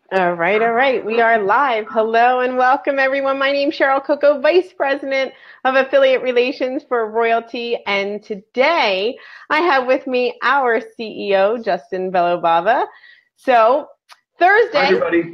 All right, all right. We are live. Hello and welcome, everyone. My name's Cheryl CoCo, Vice President of Affiliate Relations for Royalty. And today I have with me our CEO, Justin Belobava. So Hi, Thursday, everybody.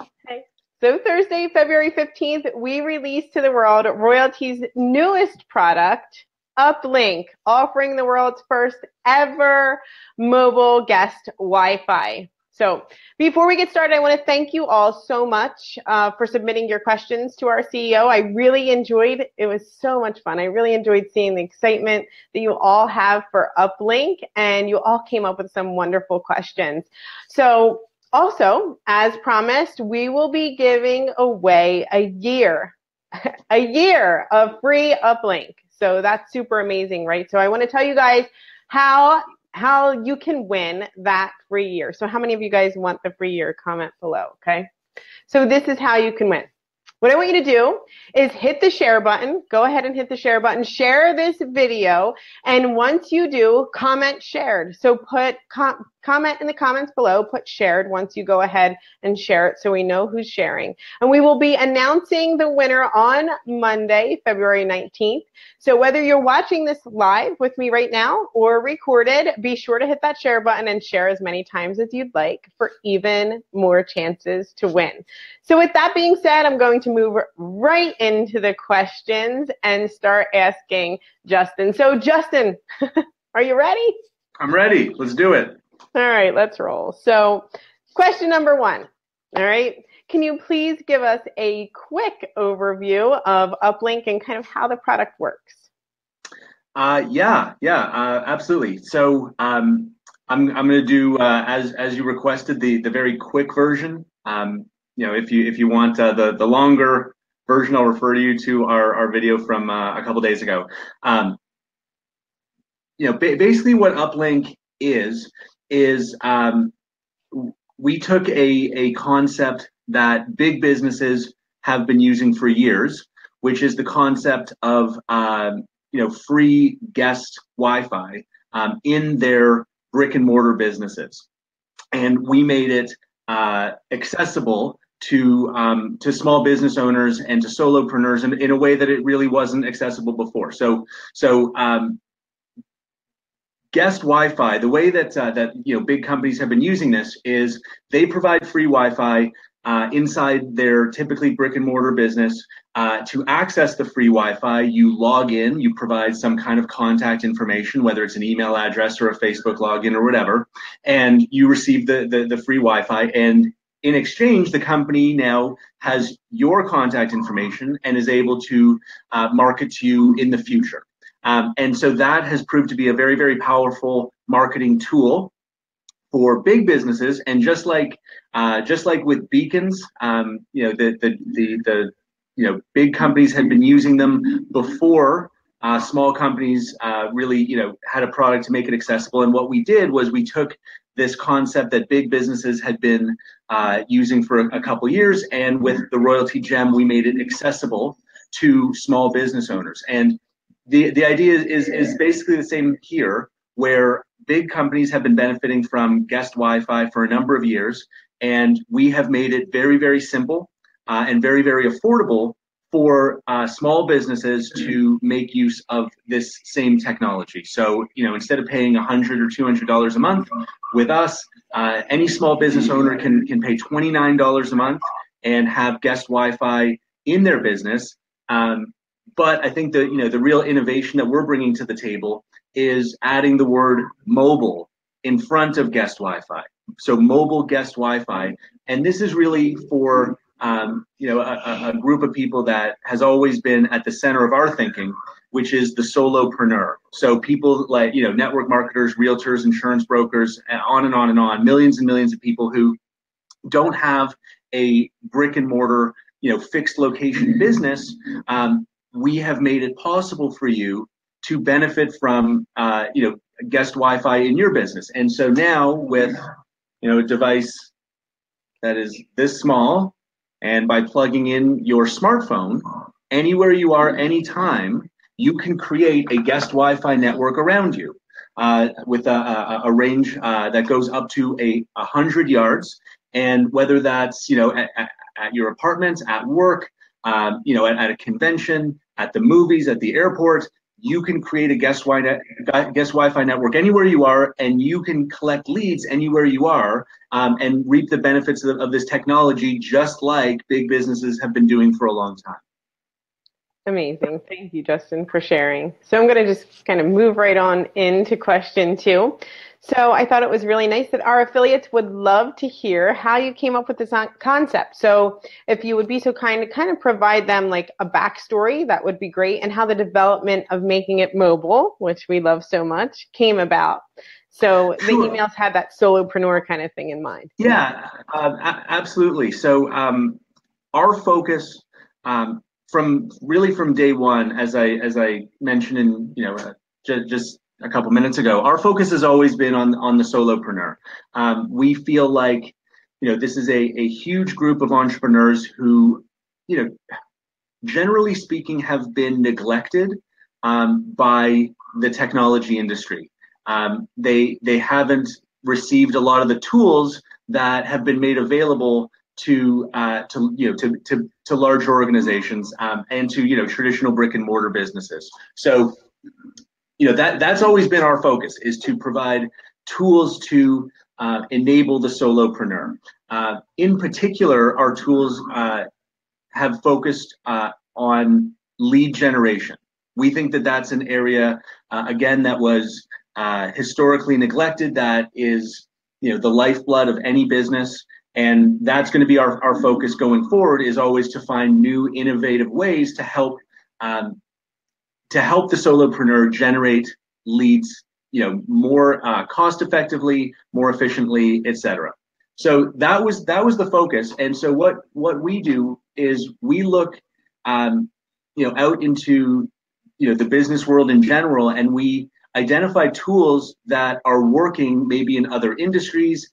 okay, so Thursday, February 15th, we released to the world Royalty's newest product, Uplink, offering the world's first ever mobile guest Wi-Fi. So before we get started, I want to thank you all so much for submitting your questions to our CEO. I really enjoyed it. It was so much fun. I really enjoyed seeing the excitement that you all have for Uplink, and you all came up with some wonderful questions. So also, as promised, we will be giving away a year of free Uplink. So that's super amazing, right? So I want to tell you guys how you can win that free year. So how many of you guys want the free year? Comment below, okay? So this is how you can win. What I want you to do is hit the share button. Go ahead and hit the share button. Share this video. And once you do, comment shared. So put comment in the comments below, put shared once you go ahead and share it so we know who's sharing. And we will be announcing the winner on Monday, February 19th. So whether you're watching this live with me right now or recorded, be sure to hit that share button and share as many times as you'd like for even more chances to win. So with that being said, I'm going to move right into the questions and start asking Justin. So Justin, are you ready? I'm ready. Let's do it. All right, let's roll. So question number one, all right, can you please give us a quick overview of Uplink and kind of how the product works? Absolutely. So I'm going to do as you requested the very quick version. If you want the longer version, I'll refer you to our video from a couple days ago. Basically what Uplink is we took a concept that big businesses have been using for years, which is the concept of free guest Wi-Fi in their brick and mortar businesses, and we made it accessible to small business owners and to solopreneurs in a way that it really wasn't accessible before. So guest Wi-Fi, the way that big companies have been using this is they provide free Wi-Fi inside their typically brick and mortar business. To access the free Wi-Fi, you log in, you provide some kind of contact information, whether it's an email address or a Facebook login or whatever, and you receive the free Wi-Fi. And in exchange, the company now has your contact information and is able to market to you in the future. And so that has proved to be a very, very powerful marketing tool for big businesses. And just like with beacons, big companies had been using them before small companies really had a product to make it accessible. And what we did was we took this concept that big businesses had been using for a couple years, and with the Royaltie Gem, we made it accessible to small business owners. And the idea is basically the same here, where big companies have been benefiting from guest Wi-Fi for a number of years, and we have made it very, very simple and very, very affordable for small businesses to make use of this same technology. So, instead of paying $100 or $200 a month with us, any small business owner can pay $29 a month and have guest Wi-Fi in their business. But I think the real innovation that we're bringing to the table is adding the word mobile in front of guest Wi-Fi. So mobile guest Wi-Fi, and this is really for a group of people that has always been at the center of our thinking, which is the solopreneur. So people like network marketers, realtors, insurance brokers, and on and on and on. Millions and millions of people who don't have a brick and mortar fixed location business. We have made it possible for you to benefit from guest Wi-Fi in your business. And so now with a device that is this small, and by plugging in your smartphone, anywhere you are, anytime, you can create a guest Wi-Fi network around you with a range that goes up to 100 yards. And whether that's, at your apartment, at work, at a convention, at the movies, at the airport, you can create a guest Wi-Fi network anywhere you are, and you can collect leads anywhere you are, and reap the benefits of this technology, just like big businesses have been doing for a long time. Amazing. Thank you, Justin, for sharing. So I'm going to just kind of move right on into question 2. So I thought it was really nice that our affiliates would love to hear how you came up with this concept. So if you would be so kind to kind of provide them like a backstory, that would be great, and how the development of making it mobile, which we love so much, came about. So the emails had that solopreneur kind of thing in mind. Yeah, absolutely. So our focus from day one, as I mentioned in just a couple minutes ago, our focus has always been on the solopreneur. We feel like this is a huge group of entrepreneurs who generally speaking have been neglected by the technology industry. They haven't received a lot of the tools that have been made available to larger organizations and to traditional brick and mortar businesses. So that's always been our focus, is to provide tools to enable the solopreneur. In particular, our tools have focused on lead generation. We think that that's an area, again, that was historically neglected, that is the lifeblood of any business. And that's going to be our focus going forward, is always to find new innovative ways to help the solopreneur generate leads, more cost effectively, more efficiently, etc. So that was the focus. And so what we do is we look out into the business world in general, and we identify tools that are working maybe in other industries,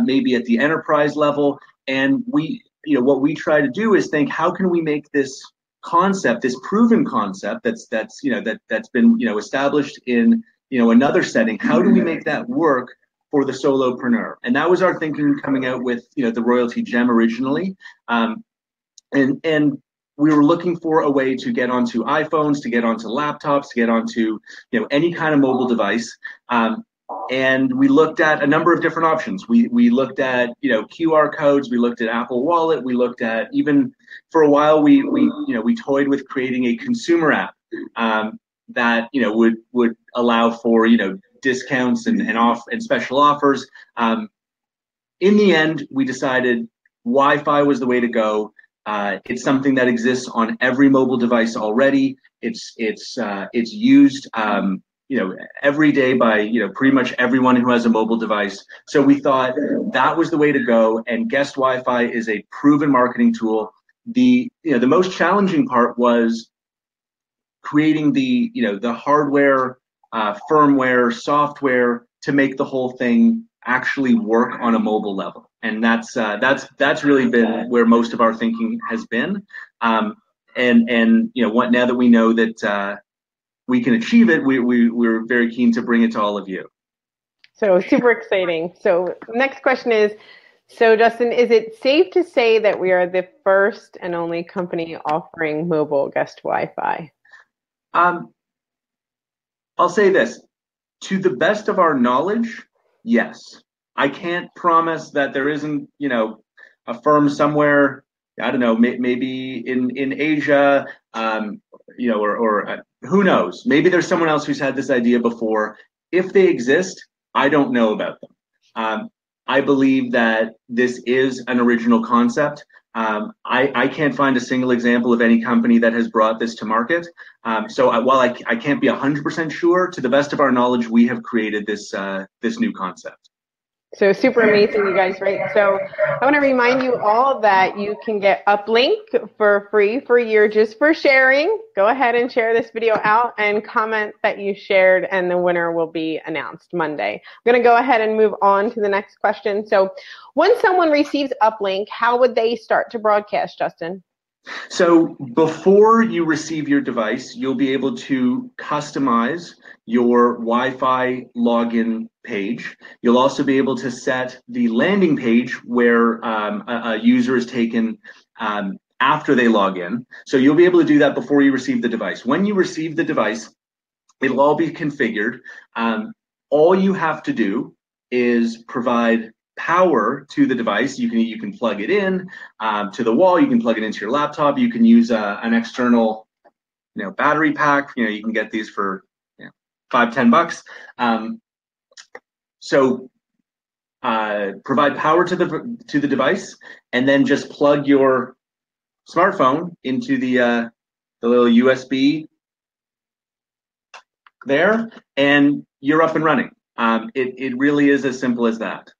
maybe at the enterprise level, and what we try to do is think, how can we make this concept, this proven concept that's been established in another setting, how do we make that work for the solopreneur? And that was our thinking coming out with the Royaltie Gem originally, and we were looking for a way to get onto iPhones, to get onto laptops, to get onto any kind of mobile device. And we looked at a number of different options. We looked at QR codes. We looked at Apple Wallet. We looked at, even for a while, we toyed with creating a consumer app that would allow for discounts and special offers. In the end, we decided Wi-Fi was the way to go. It's something that exists on every mobile device already. It's used every day by pretty much everyone who has a mobile device. So we thought that was the way to go, and guest Wi-Fi is a proven marketing tool. The most challenging part was creating the hardware, firmware, software to make the whole thing actually work on a mobile level. And that's really been where most of our thinking has been. Now that we know that we can achieve it, we're very keen to bring it to all of you. So super exciting. So next question is, so Justin, is it safe to say that we are the first and only company offering mobile guest Wi-Fi? I'll say this, to the best of our knowledge, yes. I can't promise that there isn't, a firm somewhere, I don't know, maybe in Asia, or who knows? Maybe there's someone else who's had this idea before. If they exist, I don't know about them. I believe that this is an original concept. I can't find a single example of any company that has brought this to market. So while I can't be 100% sure, to the best of our knowledge, we have created this new concept. So super amazing, you guys, right? So I want to remind you all that you can get Uplink for free for a year just for sharing. Go ahead and share this video out and comment that you shared, and the winner will be announced Monday. I'm going to go ahead and move on to the next question. So once someone receives Uplink, how would they start to broadcast, Justin? So before you receive your device, you'll be able to customize your Wi-Fi login page. You'll also be able to set the landing page where a user is taken after they log in. So you'll be able to do that before you receive the device. When you receive the device, it'll all be configured. All you have to do is provide power to the device. You can plug it in to the wall. You can plug it into your laptop. You can use an external, battery pack. You can get these for $5-10. So provide power to the device, and then just plug your smartphone into the little USB there, and you're up and running. It really is as simple as that.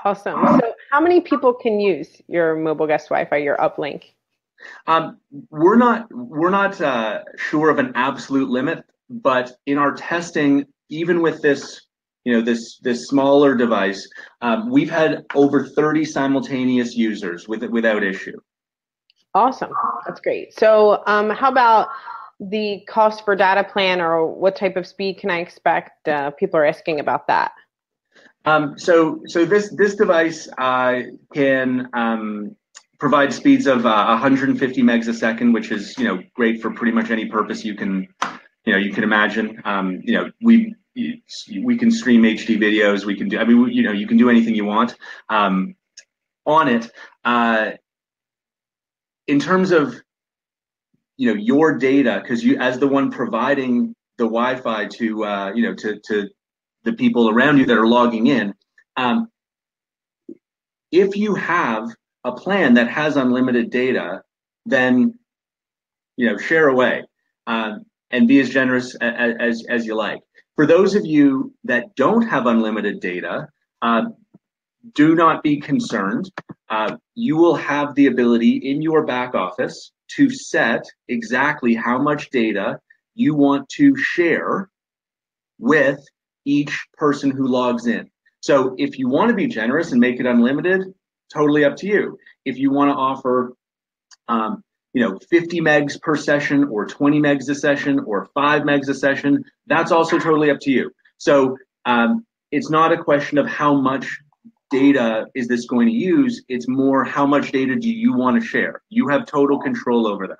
Awesome. So how many people can use your mobile guest Wi-Fi, your Uplink? We're not sure of an absolute limit, but in our testing, even with this, this smaller device, we've had over 30 simultaneous users without issue. Awesome. That's great. So how about the cost for data plan, or what type of speed can I expect? People are asking about that. So this device can provide speeds of 150 megs a second, which is great for pretty much any purpose you can imagine. We can stream HD videos. We can do. You can do anything you want on it. In terms of your data, because you, as the one providing the Wi-Fi to the people around you that are logging in, if you have a plan that has unlimited data, then share away and be as generous as you like. For those of you that don't have unlimited data, do not be concerned. You will have the ability in your back office to set exactly how much data you want to share with each person who logs in. So if you want to be generous and make it unlimited, totally up to you. If you want to offer 50 megs per session, or 20 megs a session, or 5 megs a session, that's also totally up to you. So it's not a question of how much data is this going to use. It's more, how much data do you want to share? You have total control over that.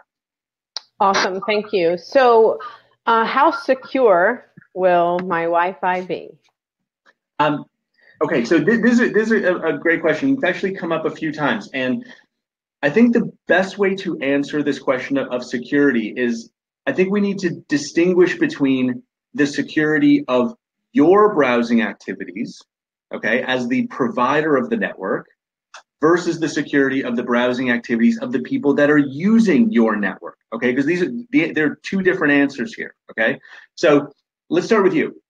Awesome. Thank you. So how secure will my Wi-Fi be? Okay, so this is a great question. It's actually come up a few times, and I think the best way to answer this question of security is, I think we need to distinguish between the security of your browsing activities, okay, as the provider of the network, versus the security of the browsing activities of the people that are using your network, okay? Because there are two different answers here, okay? So let's start with you.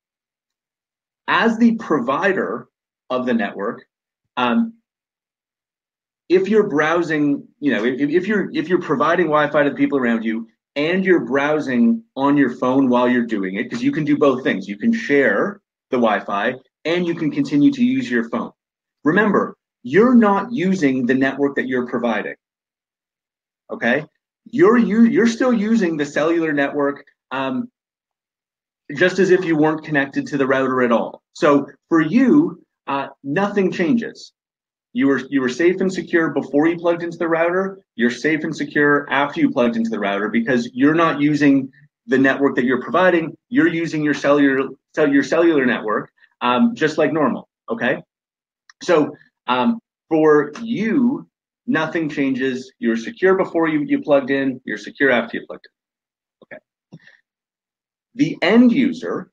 As the provider of the network, if you're browsing, if you're providing Wi-Fi to the people around you, and you're browsing on your phone while you're doing it, because you can do both things. You can share the Wi-Fi, and you can continue to use your phone. Remember, you're not using the network that you're providing, okay? You're still using the cellular network, just as if you weren't connected to the router at all. So for you, nothing changes. You were safe and secure before you plugged into the router. You're safe and secure after you plugged into the router, because you're not using the network that you're providing. You're using your cellular network, just like normal. Okay. So for you, nothing changes. You're secure before you plugged in. You're secure after you plugged in. Okay. The end user,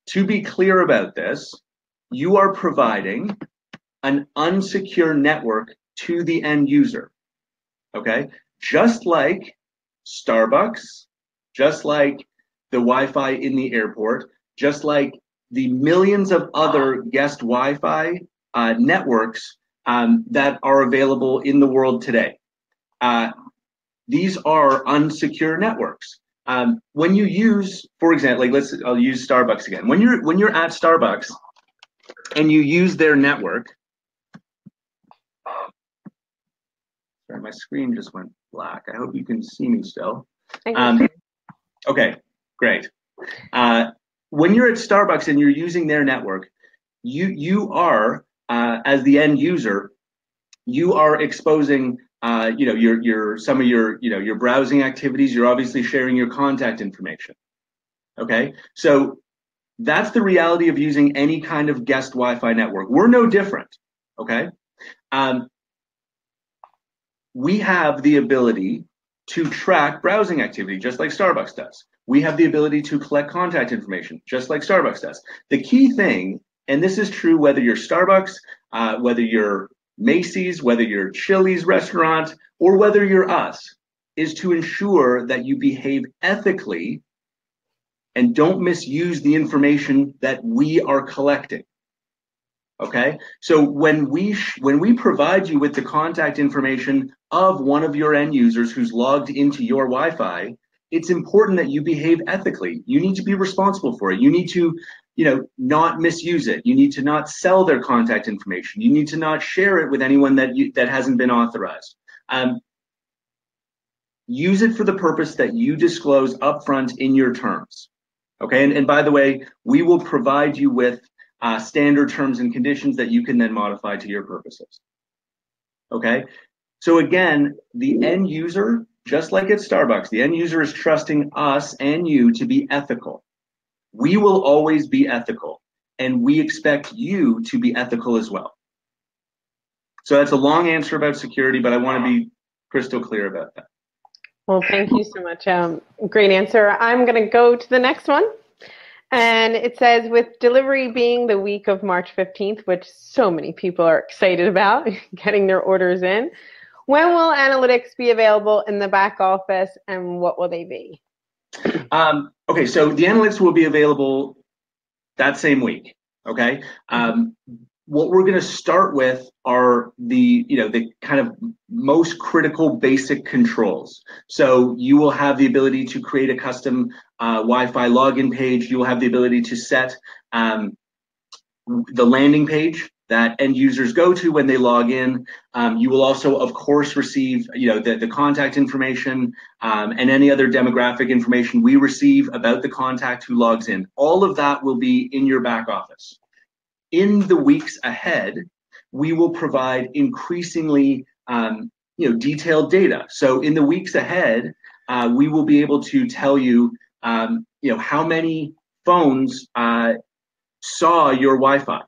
to be clear about this, you are providing an unsecure network to the end user, okay? Just like Starbucks, just like the Wi-Fi in the airport, just like the millions of other guest Wi-Fi networks that are available in the world today. These are unsecure networks. When you use, for example, I'll use Starbucks again. When you're at Starbucks and you use their network, sorry, my screen just went black. I hope you can see me still. I can see. Okay, great. When you're at Starbucks and you're using their network, you are as the end user, you are exposing your some of your browsing activities. You're obviously sharing your contact information. Okay, so that's the reality of using any kind of guest Wi-Fi network. We're no different. Okay, we have the ability to track browsing activity just like Starbucks does. We have the ability to collect contact information just like Starbucks does. The key thing, and this is true whether you're Starbucks, whether you're Macy's, whether you're Chili's restaurant, or whether you're us, is to ensure that you behave ethically and don't misuse the information that we are collecting. Okay, so when we provide you with the contact information of one of your end users who's logged into your Wi-Fi, it's important that you behave ethically. You need to be responsible for it. You need to, not misuse it. You need to not sell their contact information. You need to not share it with anyone that hasn't been authorized. Use it for the purpose that you disclose upfront in your terms. Okay, and by the way, we will provide you with standard terms and conditions that you can then modify to your purposes. Okay, so again, the end user, just like at Starbucks, the end user is trusting us and you to be ethical. We will always be ethical, and we expect you to be ethical as well. So that's a long answer about security, but I want to be crystal clear about that. Well, thank you so much. Great answer. I'm going to go to the next one. And it says, with delivery being the week of March 15th, which so many people are excited about, getting their orders in, when will analytics be available in the back office, and what will they be? Okay, so the analytics will be available that same week. Okay, what we're going to start with are the kind of most critical basic controls. So you will have the ability to create a custom Wi-Fi login page. You will have the ability to set the landing page that end users go to when they log in. You will also, of course, receive the contact information and any other demographic information we receive about the contact who logs in. All of that will be in your back office. In the weeks ahead, we will provide increasingly detailed data. So in the weeks ahead, we will be able to tell you how many phones saw your Wi-Fi,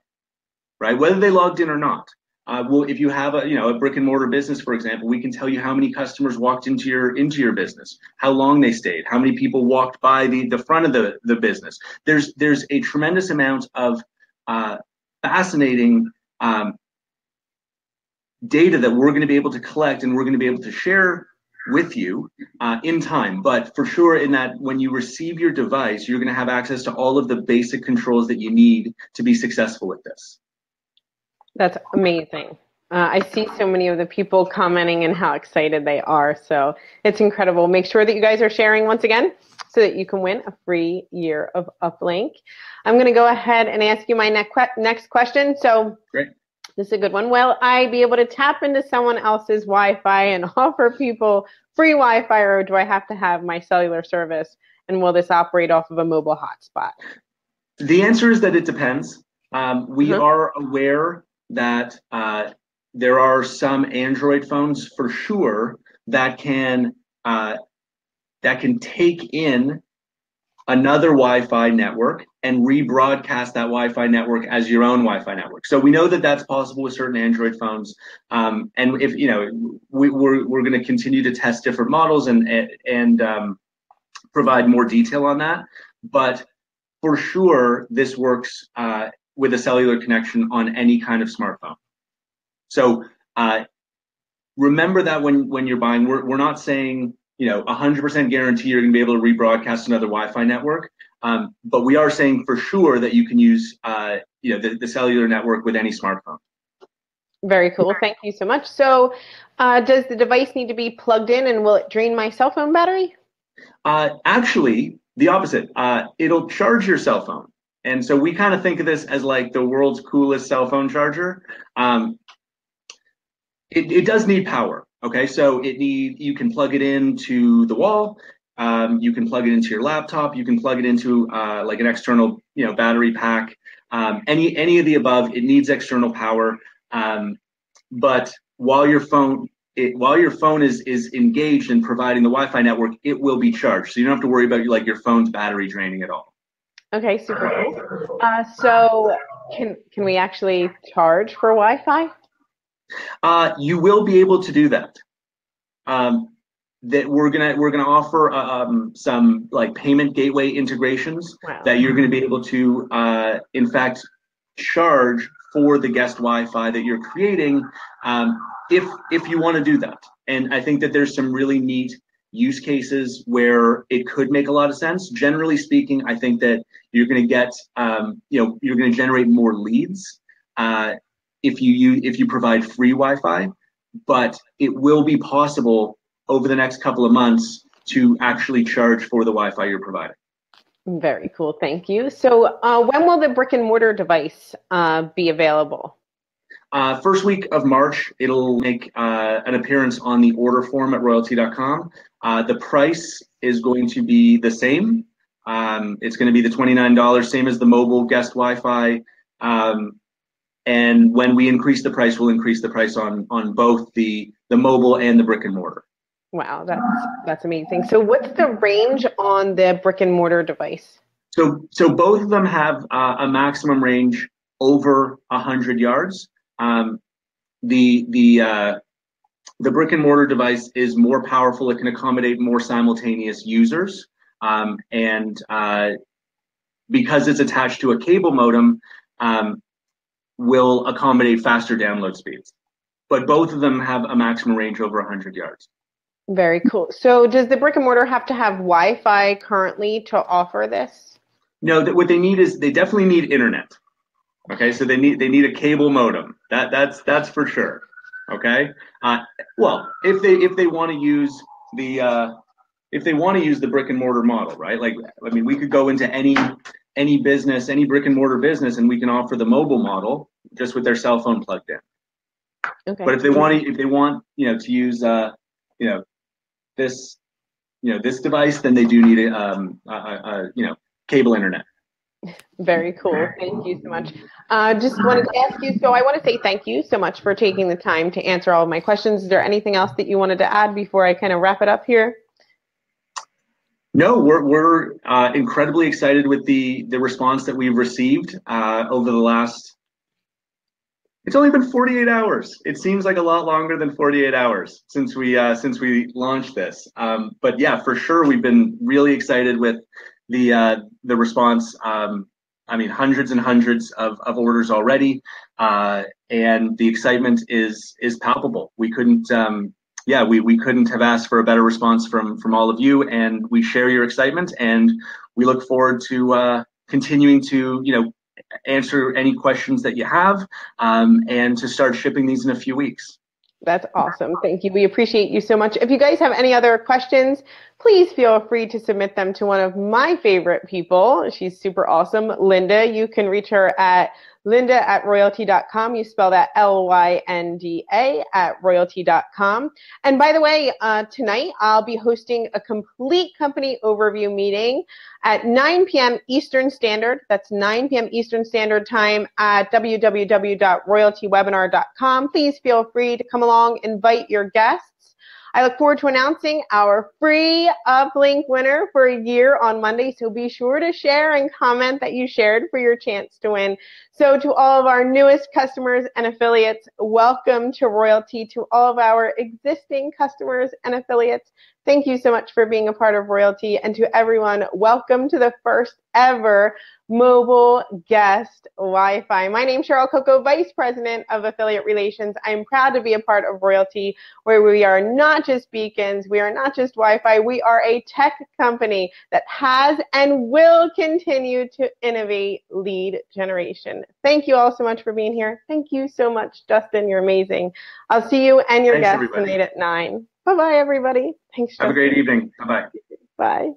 right? Whether they logged in or not. If you have a brick and mortar business, for example, we can tell you how many customers walked into your business, how long they stayed, how many people walked by the front of the business. There's a tremendous amount of fascinating data that we're going to be able to collect and we're going to be able to share with you in time. But for sure, in that when you receive your device, you're going to have access to all of the basic controls that you need to be successful with this. That's amazing. I see so many of the people commenting and how excited they are. So it's incredible. Make sure that you guys are sharing once again so that you can win a free year of Uplink. I'm going to go ahead and ask you my next question. So great. This is a good one. Will I be able to tap into someone else's Wi-Fi and offer people free Wi-Fi, or do I have to have my cellular service? And will this operate off of a mobile hotspot? The answer is that it depends. We are aware that there are some Android phones for sure that can take in another Wi-Fi network and rebroadcast that Wi-Fi network as your own Wi-Fi network. So we know that that's possible with certain Android phones, and if we're going to continue to test different models and provide more detail on that. But for sure, this works with a cellular connection on any kind of smartphone. So remember that when you're buying, we're not saying 100% guarantee you're going to be able to rebroadcast another Wi-Fi network, but we are saying for sure that you can use the cellular network with any smartphone. Very cool. Thank you so much. So does the device need to be plugged in, and will it drain my cell phone battery? Actually, the opposite. It'll charge your cell phone. And so we kind of think of this as like the world's coolest cell phone charger. It does need power. Okay, so you can plug it into the wall. You can plug it into your laptop. You can plug it into like an external, battery pack. Any of the above. It needs external power. But while your phone is engaged in providing the Wi-Fi network, it will be charged. So you don't have to worry about like your phone's battery draining at all. Okay, super cool. So can we actually charge for Wi-Fi? You will be able to do that. That we're gonna offer some like payment gateway integrations. Wow. That you're going to be able to in fact charge for the guest Wi-Fi that you're creating, if you want to do that. And I think that there's some really neat use cases where it could make a lot of sense. Generally speaking, I think that you're going to get you're going to generate more leads if you provide free Wi-Fi, but it will be possible over the next couple of months to actually charge for the Wi-Fi you're providing. Very cool, thank you. So when will the brick and mortar device be available? First week of March, it'll make an appearance on the order form at royaltie.com. The price is going to be the same. It's going to be the $29, same as the mobile guest Wi-Fi. And when we increase the price, we'll increase the price on both the mobile and the brick and mortar. Wow, that's amazing. So what's the range on the brick and mortar device? So both of them have a maximum range over 100 yards. The brick and mortar device is more powerful. It can accommodate more simultaneous users. And because it's attached to a cable modem, will accommodate faster download speeds. But both of them have a maximum range over 100 yards. Very cool. So does the brick and mortar have to have Wi-Fi currently to offer this? No, what they need is they definitely need internet. Okay, so they need a cable modem. That's for sure. Okay. Well, if they want to use the brick and mortar model, right? Like, I mean, we could go into any business, any brick and mortar business, and we can offer the mobile model just with their cell phone plugged in. Okay. But if they want to use this device, then they do need a cable internet. Very cool. Thank you so much. Just wanted to ask you, so I want to say thank you so much for taking the time to answer all of my questions. Is there anything else that you wanted to add before I kind of wrap it up here? No, we're incredibly excited with the response that we've received over the last. It's only been 48 hours. It seems like a lot longer than 48 hours since we launched this. But yeah, for sure, we've been really excited with the response. I mean, hundreds and hundreds of orders already, and the excitement is palpable. We couldn't we couldn't have asked for a better response from all of you, and we share your excitement, and we look forward to continuing to answer any questions that you have, and to start shipping these in a few weeks. That's awesome. Thank you. We appreciate you so much. If you guys have any other questions, please feel free to submit them to one of my favorite people. She's super awesome, Linda. You can reach her at linda@royaltie.com. You spell that LYNDA @royaltie.com. And by the way, tonight I'll be hosting a complete company overview meeting at 9 p.m. Eastern Standard. That's 9 p.m. Eastern Standard Time at www.royaltiewebinar.com. Please feel free to come along, invite your guests. I look forward to announcing our free Uplink winner for a year on Monday, so be sure to share and comment that you shared for your chance to win. So to all of our newest customers and affiliates, welcome to Royaltie. To all of our existing customers and affiliates, thank you so much for being a part of Royaltie. And to everyone, welcome to the first ever mobile guest Wi-Fi. My name's Cheryl CoCo, Vice President of Affiliate Relations. I'm proud to be a part of Royaltie, where we are not just beacons, we are not just Wi-Fi, we are a tech company that has and will continue to innovate lead generation. Thank you all so much for being here. Thank you so much, Dustin. You're amazing. I'll see you and your guests tonight at 9. Bye-bye, everybody. Thanks, Justin. Have a great evening. Bye-bye. Bye.